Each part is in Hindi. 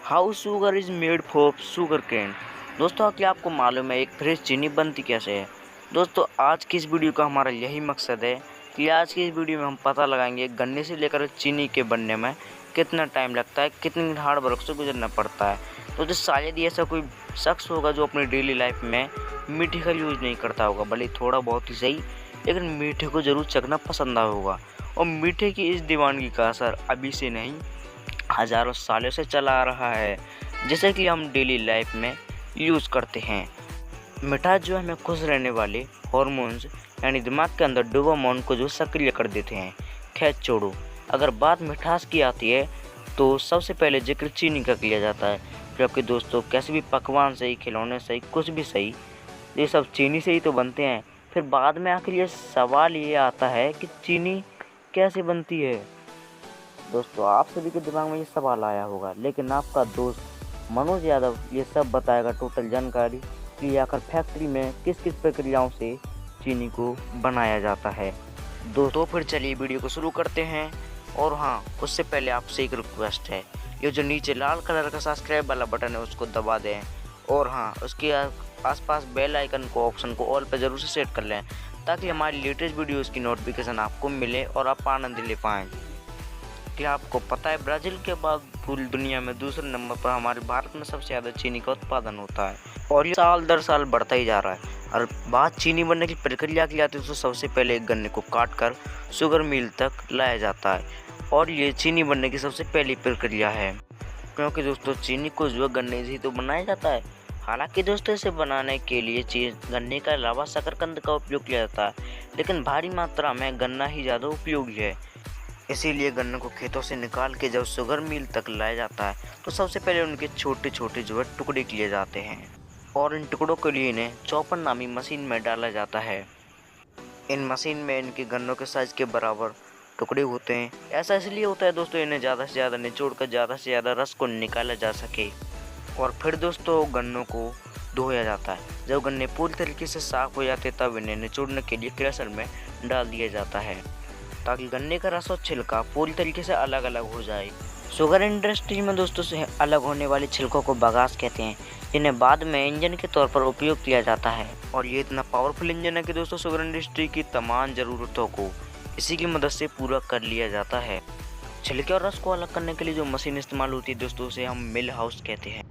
How sugar is made from sugarcane. दोस्तों, क्या आपको मालूम है एक फ्रेश चीनी बनती कैसे है? दोस्तों, आज की इस वीडियो का हमारा यही मकसद है कि आज की इस वीडियो में हम पता लगाएंगे गन्ने से लेकर चीनी के बनने में कितना टाइम लगता है, कितनी हार्ड वर्क से गुजरना पड़ता है। तो शायद ही ऐसा कोई शख्स होगा जो अपनी डेली लाइफ में मीठे का यूज़ नहीं करता होगा, भले थोड़ा बहुत ही सही, लेकिन मीठे को ज़रूर चखना पसंद आया होगा। और मीठे की इस दीवानगी का असर अभी से नहीं, हज़ारों सालों से चला आ रहा है, जैसे कि हम डेली लाइफ में यूज़ करते हैं। मिठास जो हमें खुश रहने वाले हॉर्मोन्स यानी दिमाग के अंदर डोपामाइन को जो सक्रिय कर देते हैं। खैर छोड़ो, अगर बात मिठास की आती है तो सबसे पहले जिक्र चीनी का किया जाता है, क्योंकि दोस्तों कैसे भी पकवान सही, खिलौने सही, कुछ भी सही, ये सब चीनी से ही तो बनते हैं। फिर बाद में आखिर ये सवाल ये आता है कि चीनी कैसे बनती है। दोस्तों, आप सभी के दिमाग में ये सवाल आया होगा, लेकिन आपका दोस्त मनोज यादव ये सब बताएगा टोटल जानकारी कि आखिर फैक्ट्री में किस किस प्रक्रियाओं से चीनी को बनाया जाता है। दोस्तों, फिर चलिए वीडियो को शुरू करते हैं। और हाँ, उससे पहले आपसे एक रिक्वेस्ट है, ये जो नीचे लाल कलर का सब्सक्राइब वाला बटन है उसको दबा दें। और हाँ, उसके आसपास बेल आइकन को ऑप्शन को ऑल पे ज़रूर से सेट कर लें, ताकि हमारी लेटेस्ट वीडियोज़ की नोटिफिकेशन आपको मिले और आप आनंद ले पाएँ। क्या आपको पता है ब्राज़ील के बाद पूरी दुनिया में दूसरे नंबर पर हमारे भारत में सबसे ज़्यादा चीनी का उत्पादन होता है, और ये साल दर साल बढ़ता ही जा रहा है। और बात चीनी बनने की प्रक्रिया की आती है तो सबसे पहले एक गन्ने को काट कर शुगर मिल तक लाया जाता है, और ये चीनी बनने की सबसे पहली प्रक्रिया है। क्योंकि दोस्तों चीनी को जो गन्ने से ही तो बनाया जाता है। हालांकि दोस्तों इसे बनाने के लिए गन्ने के अलावा शकरकंद का उपयोग किया जाता है, लेकिन भारी मात्रा में गन्ना ही ज़्यादा उपयोगी है। इसीलिए गन्ने को खेतों से निकाल के जब शुगर मिल तक लाया जाता है तो सबसे पहले उनके छोटे छोटे जो है टुकड़े किए जाते हैं, और इन टुकड़ों के लिए इन्हें चॉपर नामी मशीन में डाला जाता है। इन मशीन में इनके गन्नों के साइज के बराबर टुकड़े होते हैं। ऐसा इसलिए होता है दोस्तों, इन्हें ज़्यादा से ज़्यादा निचोड़ कर ज़्यादा से ज़्यादा रस को निकाला जा सके। और फिर दोस्तों गन्नों को धोया जाता है। जब गन्ने पूरी तरीके से साफ हो जाते तब इन्हें निचोड़ने के लिए क्रशर में डाल दिया जाता है, ताकि गन्ने का रस और छिलका पूरी तरीके से अलग अलग हो जाए। शुगर इंडस्ट्री में दोस्तों से अलग होने वाले छिलकों को बगास कहते हैं, जिन्हें बाद में इंजन के तौर पर उपयोग किया जाता है। और ये इतना पावरफुल इंजन है कि दोस्तों शुगर इंडस्ट्री की तमाम ज़रूरतों को इसी की मदद से पूरा कर लिया जाता है। छिलके और रस को अलग करने के लिए जो मशीन इस्तेमाल होती है दोस्तों, उसे हम मिल हाउस कहते हैं।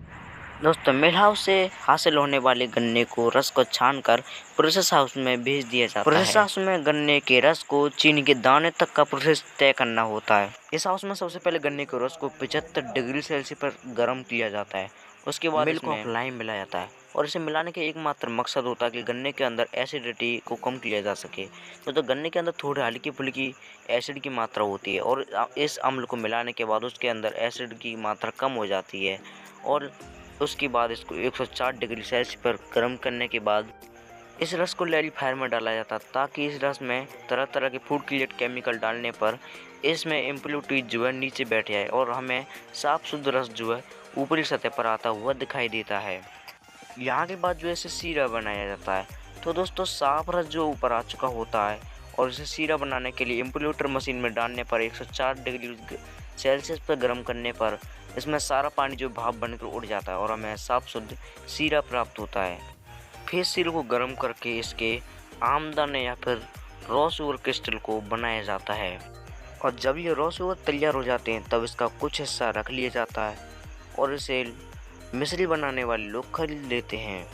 दोस्तों, मिल हाउस से हासिल होने वाले गन्ने को रस को छानकर प्रोसेस हाउस में भेज दिया जाता है। प्रोसेस हाउस में गन्ने के रस को चीनी के दाने तक का प्रोसेस तय करना होता है। इस हाउस में सबसे पहले गन्ने के रस को 75 डिग्री सेल्सियस पर गर्म किया जाता है। उसके बाद मिल्क को लाइम मिलाया जाता है, और इसे मिलाने का एकमात्र मकसद होता है कि गन्ने के अंदर एसिडिटी को कम किया जा सके। तो गन्ने के अंदर थोड़ी हल्की फुल्की एसिड की मात्रा होती है, और इस अम्ल को मिलाने के बाद उसके अंदर एसिड की मात्रा कम हो जाती है। और उसके बाद इसको 104 डिग्री सेल्सियस पर गर्म करने के बाद इस रस को क्लैरिफायर में डाला जाता है, ताकि इस रस में तरह तरह के फूड क्रिएट केमिकल डालने पर इसमें इम्प्योरिटीज जो है नीचे बैठ जाए और हमें साफ शुद्ध रस जो है ऊपरी सतह पर आता हुआ दिखाई देता है। यहाँ के बाद जो है इसे सीरा बनाया जाता है। तो दोस्तों, साफ रस जो ऊपर आ चुका होता है, और इसे सीरा बनाने के लिए इम्प्योरेटर मशीन में डालने पर 104 डिग्री सेल्सियस पर गर्म करने पर इसमें सारा पानी जो भाप बनकर उड़ जाता है और हमें साफ शुद्ध सीरा प्राप्त होता है। फिर सीरे को गर्म करके इसके आमदाने या फिर रॉ शुगर क्रिस्टल को बनाया जाता है। और जब ये रॉ शुगर तैयार हो जाते हैं तब इसका कुछ हिस्सा रख लिया जाता है, और इसे मिश्री बनाने वाले लोग खरीद लेते हैं।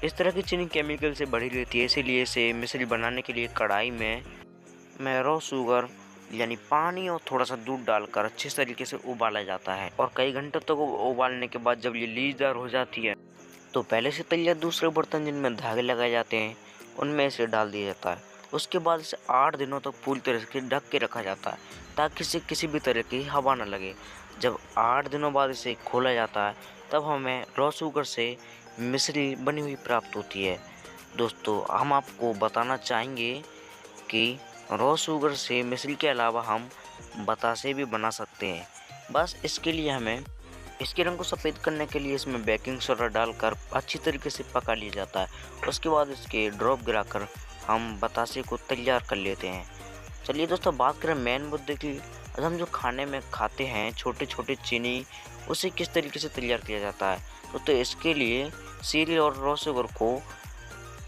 इस तरह की चीनी केमिकल से भरी रहती है, इसीलिए इसे मिश्री बनाने के लिए कढ़ाई में रॉ शुगर यानी पानी और थोड़ा सा दूध डालकर अच्छे तरीके से उबाला जाता है। और कई घंटों तक उबालने के बाद जब ये लीजदार हो जाती है तो पहले से तैयार दूसरे बर्तन जिनमें धागे लगाए जाते हैं उनमें इसे डाल दिया जाता है। उसके बाद इसे 8 दिनों तक पूरी तरह से ढक के रखा जाता है, ताकि इसे किसी भी तरह की हवा न लगे। जब 8 दिनों बाद इसे खोला जाता है तब हमें रॉ शुगर से मिश्री बनी हुई प्राप्त होती है। दोस्तों, हम आपको बताना चाहेंगे कि रॉ शुगर से मिश्री के अलावा हम बतासे भी बना सकते हैं। बस इसके लिए हमें इसके रंग को सफ़ेद करने के लिए इसमें बेकिंग सोडा डालकर अच्छी तरीके से पका लिया जाता है। उसके बाद इसके ड्रॉप गिराकर हम बतासे को तैयार कर लेते हैं। चलिए दोस्तों, बात करें मेन मुद्दे की। और हम जो खाने में खाते हैं छोटे छोटे चीनी, उसे किस तरीके से तैयार किया जाता है। तो इसके लिए सीरियल और रॉ शुगर को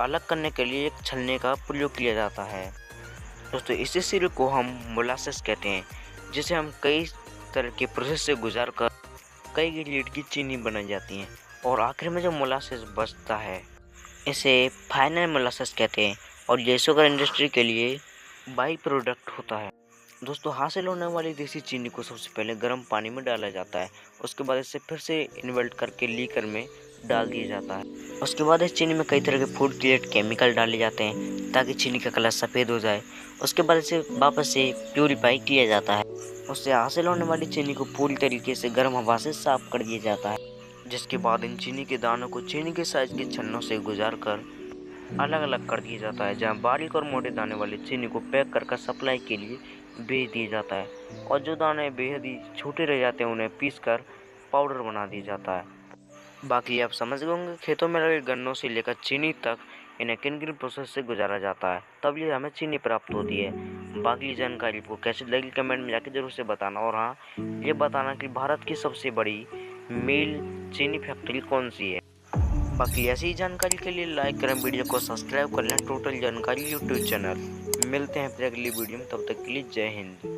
अलग करने के लिए एक छलनी का प्रयोग किया जाता है। दोस्तों इसी सीरियल को हम मोलासेस कहते हैं, जिसे हम कई तरह के प्रोसेस से गुजार कर कई ग्रेड की चीनी बनाई जाती हैं और आखिर में जो मोलासेस बचता है इसे फाइनल मोलासेस कहते हैं और ये शुगर इंडस्ट्री के लिए बाई प्रोडक्ट होता है। दोस्तों हासिल होने वाली देसी चीनी को सबसे पहले गर्म पानी में डाला जाता है, उसके बाद इसे फिर से इन्वर्ट करके लीकर में डाल दिया जाता है। उसके बाद इस चीनी में कई तरह के फूड ग्रेड केमिकल डाले जाते हैं ताकि चीनी का कलर सफ़ेद हो जाए। उसके बाद इसे वापस से प्यूरीफाई किया जाता है। उससे हासिल होने वाली चीनी को पूरी तरीके से गर्म हवा से साफ कर दिया जाता है, जिसके बाद इन चीनी के दानों को चीनी के साइज के छन्नों से गुजार कर अलग अलग कर दिया जाता है, जहां बारीक और मोटे दाने वाली चीनी को पैक कर सप्लाई के लिए भेज दिया जाता है और जो दाने बेहद ही छोटे रह जाते हैं उन्हें पीस कर पाउडर बना दिया जाता है। बाकी आप समझ गए होंगे खेतों में लगे गन्नों से लेकर चीनी तक इन्हें किन किन प्रोसेस से गुजारा जाता है, तब ये हमें चीनी प्राप्त होती है। बाकी जानकारी आपको कैसे लगी कमेंट में जाके जरूर से बताना, और हाँ ये बताना कि भारत की सबसे बड़ी मिल चीनी फैक्ट्री कौन सी है। बाकी ऐसी ही जानकारी के लिए लाइक करें, वीडियो को सब्सक्राइब कर लें टोटल जानकारी यूट्यूब चैनल। मिलते हैं फिर अगली वीडियो में, तब तक के लिए जय हिंद।